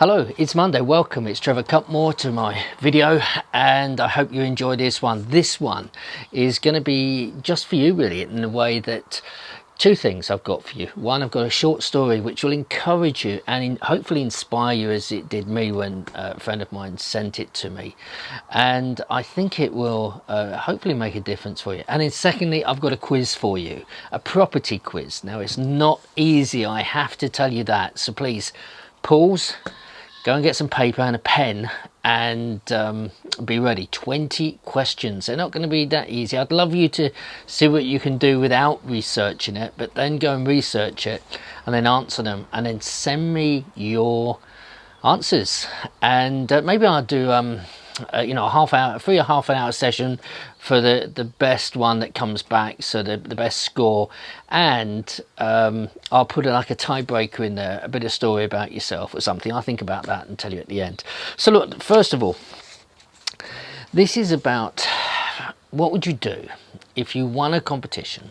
Hello, it's Monday. Welcome. It's Trevor Cutmore to my video, and I hope you enjoy this one. This one is going to be just for you, really, in the way that two things I've got for you. One, I've got a short story which will encourage you and hopefully inspire you as it did me when a friend of mine sent it to me. And I think it will hopefully make a difference for you. And then secondly, I've got a quiz for you, a property quiz. Now, it's not easy, I have to tell you that. So please pause. Go and get some paper and a pen and be ready. 20 questions. They're not going to be that easy. I'd love you to see what you can do without researching it, but then go and research it and then answer them and then send me your answers. And maybe I'll do a half an hour session for the best one that comes back, so the best score, and I'll put like a tiebreaker in there, a bit of story about yourself or something. I'll think about that and tell you at the end. So look, first of all, this is about what would you do if you won a competition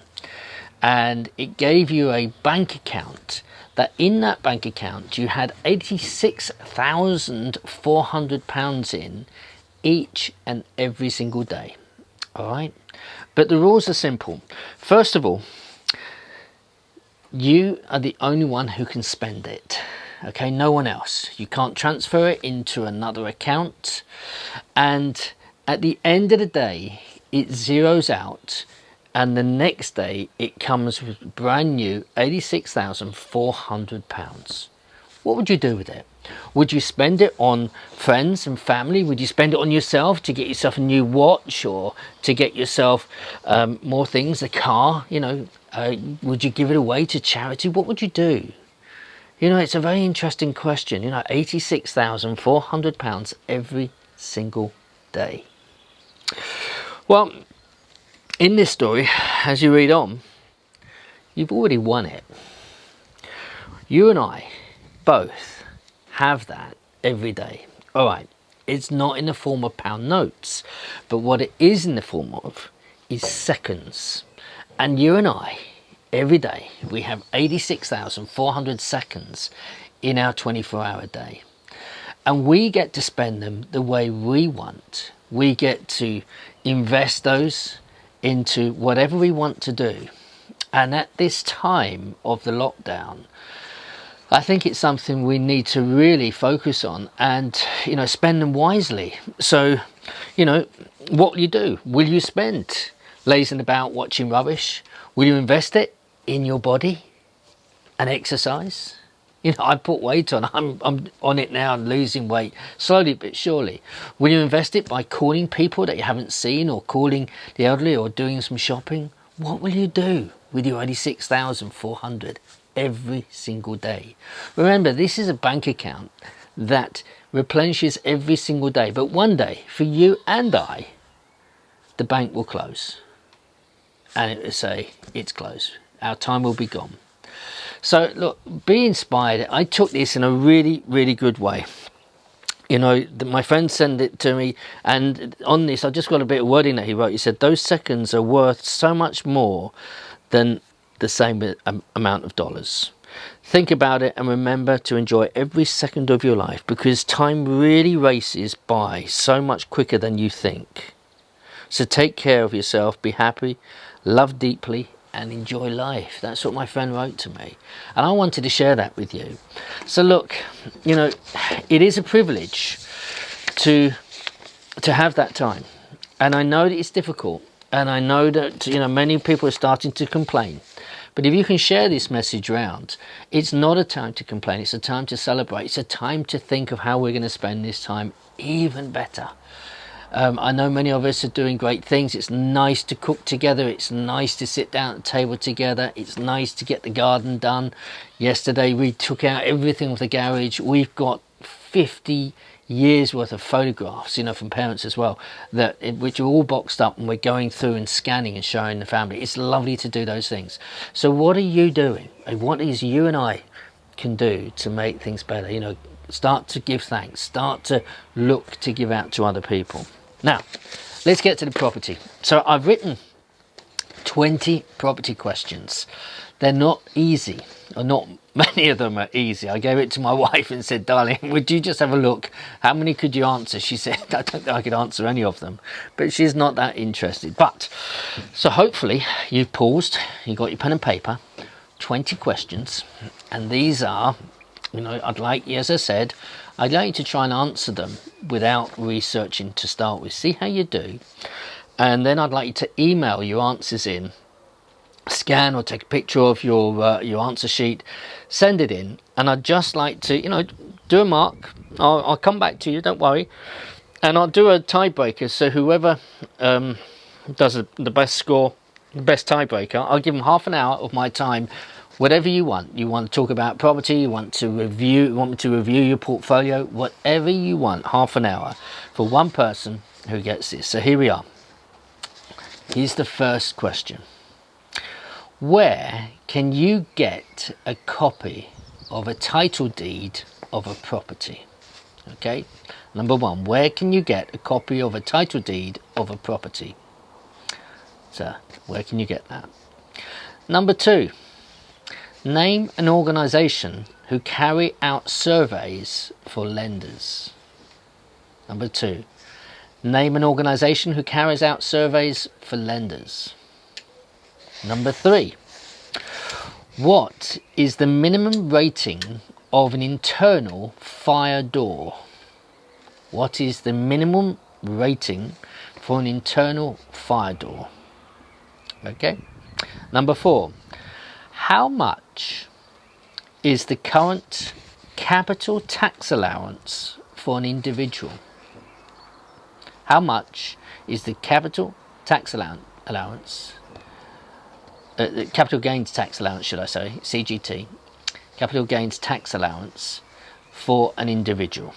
and it gave you a bank account, that in that bank account you had £86,400 in each and every single day. All right, but the rules are simple. First of all, you are the only one who can spend it. Okay, no one else. You can't transfer it into another account, and at the end of the day it zeroes out, and the next day it comes with brand new £86,400. What would you do with it? Would you spend it on friends and family? Would you spend it on yourself to get yourself a new watch, or to get yourself more things, a car? Would you give it away to charity? What would you do? It's a very interesting question. £86,400 every single day. Well, in this story, as you read on, you've already won it. You and I both have that every day. All right, it's not in the form of pound notes, but what it is in the form of is seconds. And you and I, every day, we have 86,400 seconds in our 24-hour day. And we get to spend them the way we want. We get to invest those into whatever we want to do. And at this time of the lockdown, I think it's something we need to really focus on and, spend them wisely. So, what will you do? Will you spend lazing about watching rubbish? Will you invest it in your body and exercise? I put weight on. I'm on it now and losing weight slowly but surely. Will you invest it by calling people that you haven't seen, or calling the elderly, or doing some shopping? What will you do with your 86,400 every single day? Remember, this is a bank account that replenishes every single day. But one day, for you and I, the bank will close. And it will say, it's closed. Our time will be gone. So look, be inspired. I took this in a really, really good way. My friend sent it to me, and on this, I just got a bit of wording that he wrote. He said, those seconds are worth so much more than the same amount of dollars. Think about it and remember to enjoy every second of your life, because time really races by so much quicker than you think. So take care of yourself, be happy, love deeply, and enjoy life. That's what my friend wrote to me, and I wanted to share that with you. So look, it is a privilege to have that time, and I know that it's difficult, and I know that many people are starting to complain. But if you can share this message around, it's not a time to complain, it's a time to celebrate. It's a time to think of how we're going to spend this time even better. I know many of us are doing great things. It's nice to cook together. It's nice to sit down at the table together. It's nice to get the garden done. Yesterday we took out everything off the garage. We've got 50 years worth of photographs, from parents as well, which are all boxed up, and we're going through and scanning and showing the family. It's lovely to do those things. So what are you doing? And what is you and I can do to make things better? Start to give thanks. Start to look to give out to other people. Now, let's get to the property. So I've written 20 property questions. They're not easy, or not many of them are easy. I gave it to my wife and said, darling, would you just have a look? How many could you answer? She said, I don't think I could answer any of them, but she's not that interested. But, so hopefully you've paused, you got your pen and paper, 20 questions, and these are, you know, I'd like you, as I said, I'd like you to try and answer them without researching to start with. See how you do. And then I'd like you to email your answers in, scan or take a picture of your answer sheet, send it in, and I'd just like to, you know, do a mark. I'll come back to you, don't worry, and I'll do a tiebreaker. So whoever does the best score, the best tiebreaker, I'll give them half an hour of my time. Whatever you want. You want to talk about property, you want me to review your portfolio, whatever you want, half an hour for one person who gets this. So here we are. Here's the first question. Where can you get a copy of a title deed of a property? Okay, number one, where can you get a copy of a title deed of a property? So, where can you get that? Number two, name an organisation who carry out surveys for lenders. Number two, name an organisation who carries out surveys for lenders. Number three, what is the minimum rating of an internal fire door? What is the minimum rating for an internal fire door? Okay. Number four, how much is the current capital tax allowance for an individual? How much is the capital tax allowance? Capital gains tax allowance, should I say, CGT, capital gains tax allowance for an individual.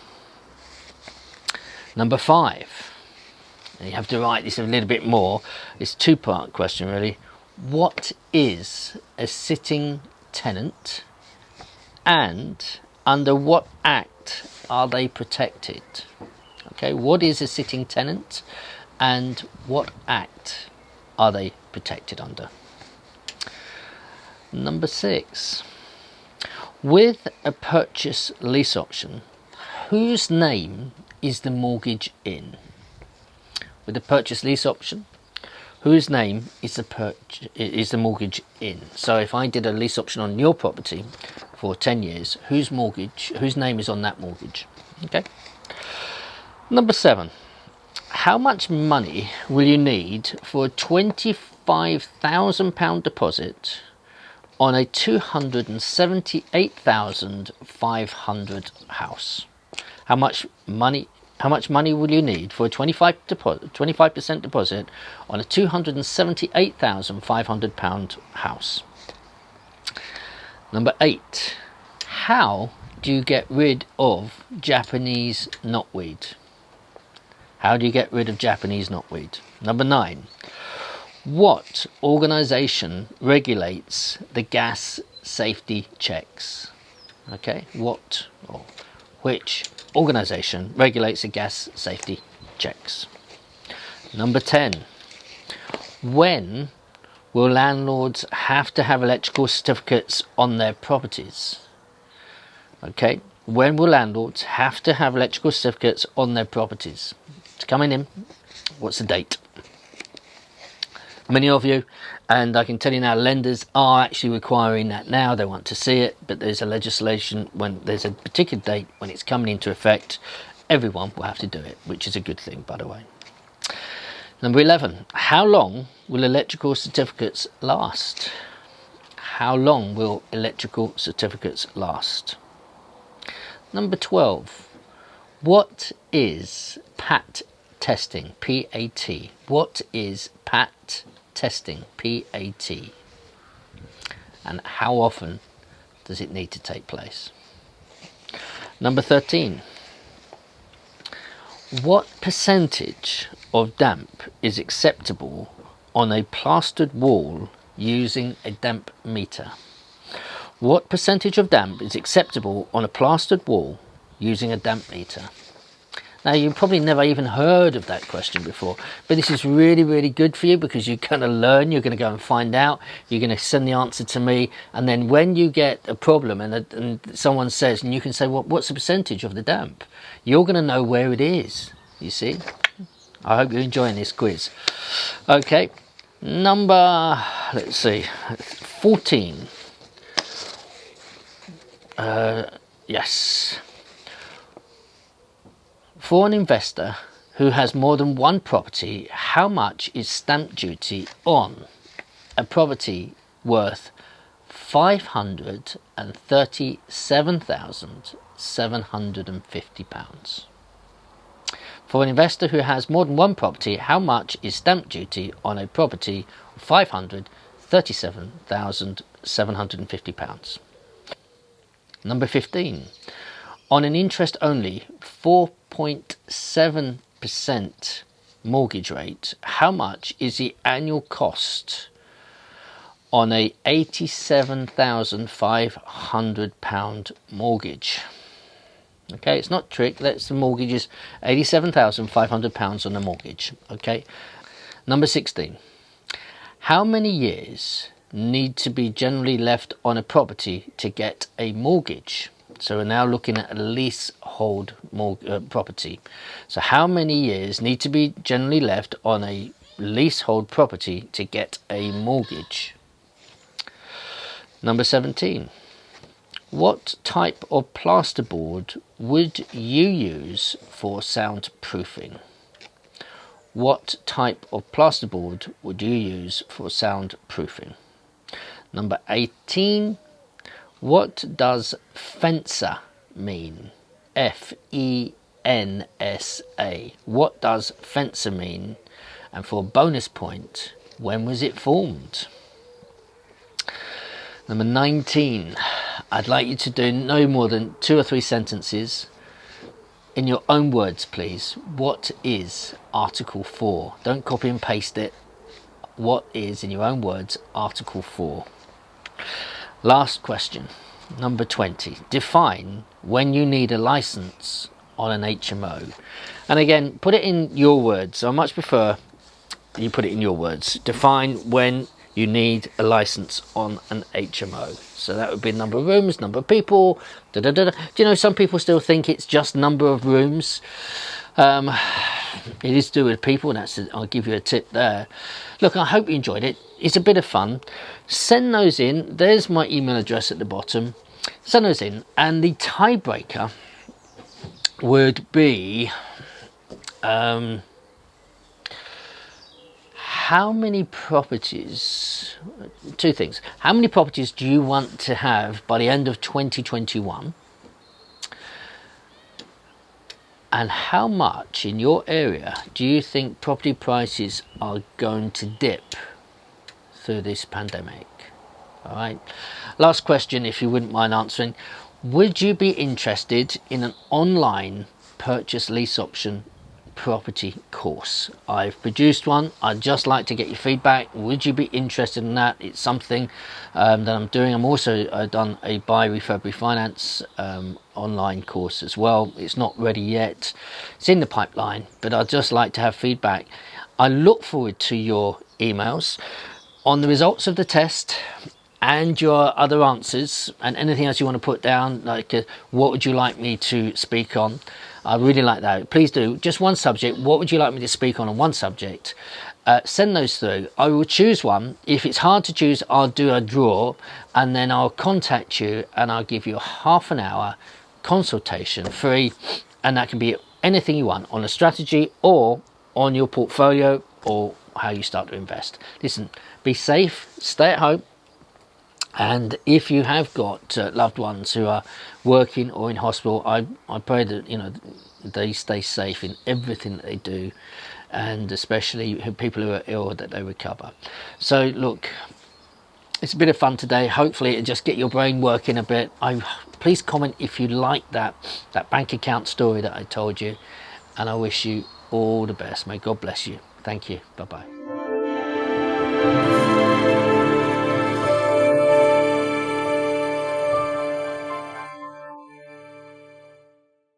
Number five, and you have to write this a little bit more, it's a two-part question really. What is a sitting tenant and under what act are they protected? Okay, what is a sitting tenant and what act are they protected under? Number six, with a purchase lease option, whose name is the mortgage in? With a purchase lease option, whose name is the mortgage in? So if I did a lease option on your property for 10 years, whose name is on that mortgage? Okay. Number seven, how much money will you need for a £25,000 deposit on a $278,500 house? How much money will you need for a 25% deposit on a £278,500 house? Number eight, how do you get rid of Japanese knotweed? How do you get rid of Japanese knotweed? Number nine, what organisation regulates the gas safety checks? Okay, which organisation regulates the gas safety checks? Number 10, when will landlords have to have electrical certificates on their properties? Okay, when will landlords have to have electrical certificates on their properties? It's coming in. What's the date? Many of you, and I can tell you now, lenders are actually requiring that now. They want to see it, but there's a legislation when there's a particular date when it's coming into effect. Everyone will have to do it, which is a good thing, by the way. Number 11, how long will electrical certificates last? How long will electrical certificates last? Number 12, what is PAT testing? P-A-T. What is PAT testing? P-A-T. And how often does it need to take place? Number 13, what percentage of damp is acceptable on a plastered wall using a damp meter? What percentage of damp is acceptable on a plastered wall using a damp meter? Now, you probably never even heard of that question before, but this is really, really good for you, because you're going to learn, you're going to go and find out, you're going to send the answer to me, and then when you get a problem and someone says, and you can say, well, what's the percentage of the damp? You're going to know where it is, you see. I hope you're enjoying this quiz. Okay, number, let's see, 14. Yes. For an investor who has more than one property, how much is stamp duty on a property worth £537,750? For an investor who has more than one property, how much is stamp duty on a property of £537,750? Number 15. On an interest-only 4.7% mortgage rate, how much is the annual cost on a £87,500 mortgage? Okay, it's not trick. That's the mortgage is £87,500 on the mortgage. Okay. Number 16. How many years need to be generally left on a property to get a mortgage? So we're now looking at a leasehold property. So how many years need to be generally left on a leasehold property to get a mortgage? Number 17. What type of plasterboard would you use for soundproofing? What type of plasterboard would you use for soundproofing? Number 18. What does fencer mean? F-E-N-S-A. What does fencer mean? And for a bonus point, when was it formed? Number 19. I'd like you to do no more than 2 or 3 sentences in your own words, please. What is Article 4? Don't copy and paste it. What is, in your own words, Article 4? Last question, number 20. Define when you need a license on an HMO. And again, put it in your words. I much prefer you put it in your words. Define when you need a license on an HMO. So that would be number of rooms, number of people. Da, da, da, da. Do you know, some people still think it's just number of rooms. It is to do with people, and I'll give you a tip there. Look, I hope you enjoyed it. It's a bit of fun. Send those in. There's my email address at the bottom. Send those in, and the tiebreaker would be how many properties, 2 things. How many properties do you want to have by the end of 2021? And how much in your area do you think property prices are going to dip through this pandemic? All right. Last question, if you wouldn't mind answering. Would you be interested in an online purchase lease option property course? I've produced one. I'd just like to get your feedback. Would you be interested in that? It's something that I'm doing. I'm also done a buy, refurb, refinance online course as well. It's not ready yet. It's in the pipeline, but I'd just like to have feedback. I look forward to your emails on the results of the test and your other answers, and anything else you want to put down, like what would you like me to speak on. I really like that. Please do. Just one subject. What would you like me to speak on one subject? Send those through. I will choose one. If it's hard to choose, I'll do a draw, and then I'll contact you and I'll give you a half an hour consultation free, and that can be anything you want on a strategy or on your portfolio or how you start to invest. Listen, be safe, stay at home. And if you have got loved ones who are working or in hospital, I pray that, you know, they stay safe in everything that they do, and especially people who are ill, that they recover. So look, it's a bit of fun today. Hopefully it'll just get your brain working a bit. Please comment if you like that bank account story that I told you, and I wish you all the best. May God bless you. Thank you. Bye bye.